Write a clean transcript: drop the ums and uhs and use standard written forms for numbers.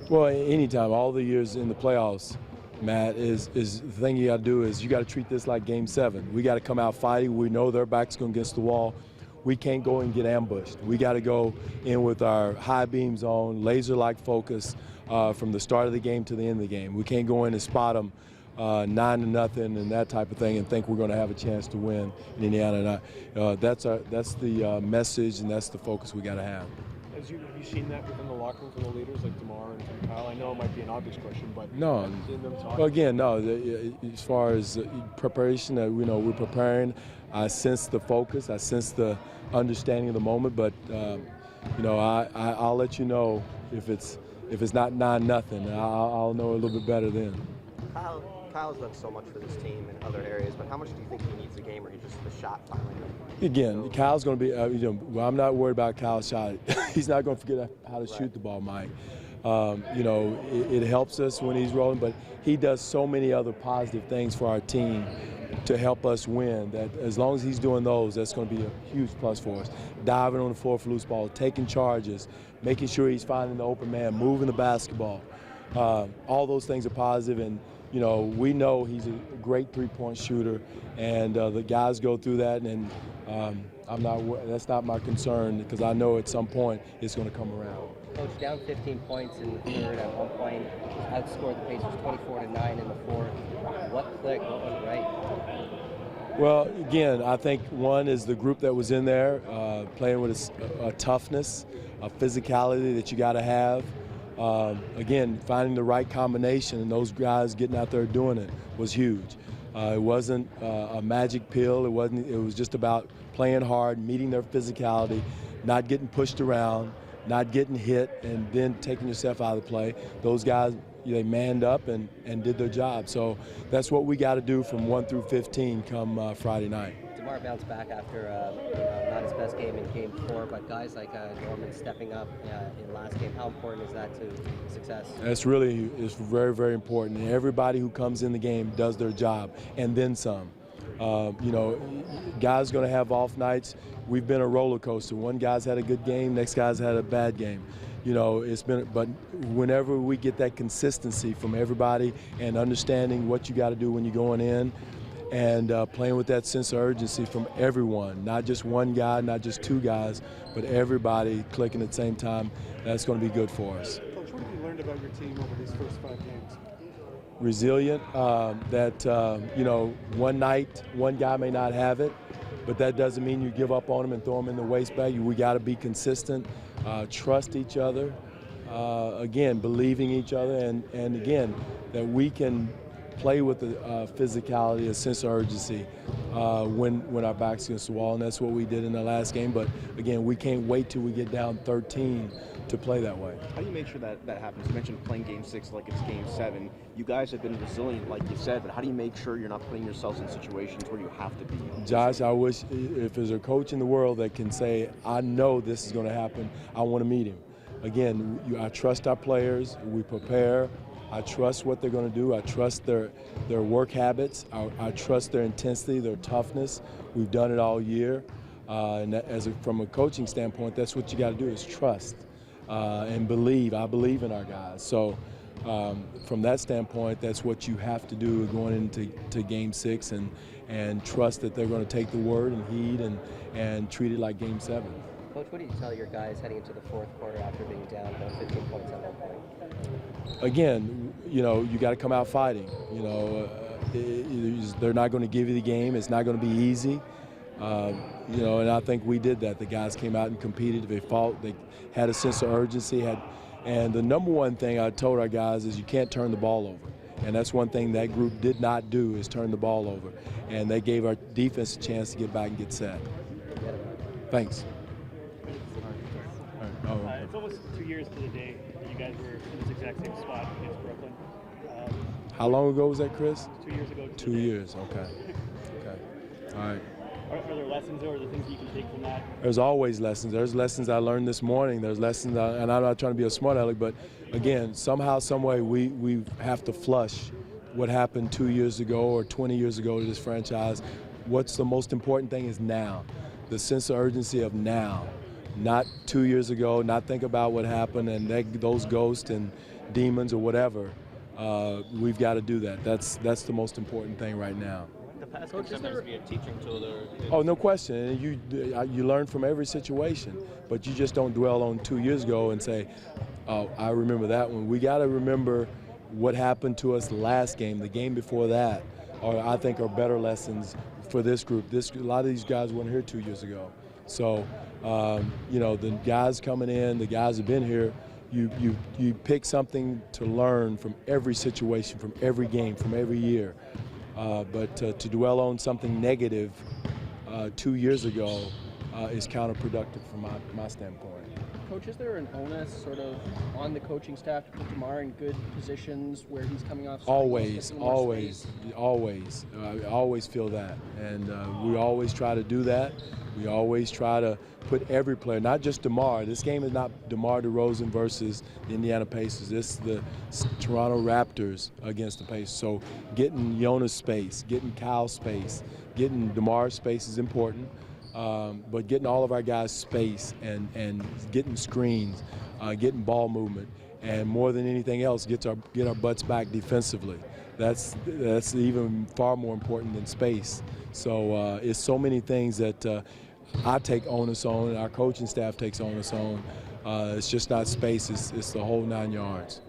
Well, anytime, all the years in the playoffs, Matt, is the thing you got to do is you got to treat this like Game 7. We got to come out fighting. We know their back's going against the wall. We can't go and get ambushed. We got to go in with our high beams on, laser-like focus from the start of the game to the end of the game. We can't go in and spot them 9-0 and that type of thing and think we're going to have a chance to win in Indiana. That's the message and that's the focus we got to have. Have you seen that within the locker room from the leaders like DeMar and from Kyle? I know it might be an obvious question, but no. have you seen them talk? Well, again, no. As far as preparation, we're preparing. I sense the focus. I sense the understanding of the moment. But I'll let you know if it's not 9-0. I'll know a little bit better then. Kyle's done so much for this team in other areas, but how much do you think he needs a game where he just the shot finally? Again, Kyle's going to be. I'm not worried about Kyle's shot. He's not going to forget how to shoot the ball, Mike. It helps us when he's rolling, but he does so many other positive things for our team to help us win that as long as he's doing those, that's going to be a huge plus for us. Diving on the floor for loose ball, taking charges, making sure he's finding the open man, moving the basketball. All those things are positive, and we know he's a great three-point shooter, and the guys go through that, and that's not my concern because I know at some point it's going to come around. Coach, down 15 points in the third at one point, outscored the Pacers 24-9 in the fourth. What clicked? What went right? Well, again, I think one is the group that was in there playing with a toughness, a physicality that you got to have. Again, finding the right combination and those guys getting out there doing it was huge. It wasn't a magic pill. It was just about playing hard, meeting their physicality, not getting pushed around, not getting hit, and then taking yourself out of the play. Those guys, they manned up and did their job. So that's what we got to do from 1 through 15 come Friday night. DeMar bounced back after not his best game in Game 4, but guys like Norman stepping up in last game, how important is that to success? It's very, very important. And everybody who comes in the game does their job, and then some. Guys going to have off nights. We've been a roller coaster. One guy's had a good game, next guy's had a bad game. But whenever we get that consistency from everybody and understanding what you got to do when you're going in, and playing with that sense of urgency from everyone, not just one guy, not just two guys, but everybody clicking at the same time, that's going to be good for us. Coach, what have you learned about your team over these first 5 games? Resilient, one night, one guy may not have it, but that doesn't mean you give up on them and throw them in the waste bag. We got to be consistent, trust each other, again, believing each other, and again, that we can play with the physicality, a sense of urgency when our back's against the wall, and that's what we did in the last game. But again, we can't wait till we get down 13 to play that way. How do you make sure that happens? You mentioned playing Game 6 like it's Game 7. You guys have been resilient, like you said, but how do you make sure you're not putting yourselves in situations where you have to be? Josh, I wish if there's a coach in the world that can say, I know this is going to happen, I want to meet him. Again, I trust our players, we prepare. I trust what they're going to do. I trust their work habits. I trust their intensity, their toughness. We've done it all year. And from a coaching standpoint, that's what you got to do is trust and believe. I believe in our guys. So from that standpoint, that's what you have to do going into Game 6 and trust that they're going to take the word and heed and treat it like Game 7. Coach, what do you tell your guys heading into the fourth quarter after being down about 15 points at one point? Again, you got to come out fighting. They're not going to give you the game. It's not going to be easy. And I think we did that. The guys came out and competed. They fought. They had a sense of urgency. And the number one thing I told our guys is you can't turn the ball over. And that's one thing that group did not do is turn the ball over. And they gave our defense a chance to get back and get set. Thanks. It's almost 2 years to the day that you guys were in this exact same spot against Brooklyn. How long ago was that, Chris? 2 years ago. 2 years, okay. All right. Are there lessons or are there things that you can take from that? There's always lessons. There's lessons I learned this morning. There's lessons, and I'm not trying to be a smart aleck, but again, somehow, some way, we have to flush what happened 2 years ago or 20 years ago to this franchise. What's the most important thing is now, the sense of urgency of now. not 2 years ago, not think about what happened and those ghosts and demons or whatever. We've got to do that. That's the most important thing right now. The past can sometimes be a teaching tool. Oh, no question. And you learn from every situation, but you just don't dwell on 2 years ago and say, "Oh, I remember that one." We got to remember what happened to us last game, the game before that, or I think are better lessons for this group. A lot of these guys weren't here 2 years ago, so you know, the guys coming in, the guys who've been here. You pick something to learn from every situation, from every game, from every year. But to dwell on something negative 2 years ago is counterproductive from my standpoint. Coach, is there an onus sort of on the coaching staff to put DeMar in good positions where he's coming off? Always. I always feel that, and we always try to do that. We always try to put every player, not just DeMar. This game is not DeMar DeRozan versus the Indiana Pacers. This is the Toronto Raptors against the Pacers. So getting Jonas space, getting Kyle space, getting DeMar space is important. But getting all of our guys space and getting screens, getting ball movement, and more than anything else, get our butts back defensively. That's even far more important than space. So it's so many things that I take onus on, and our coaching staff takes onus on. It's just not space; it's the whole 9 yards.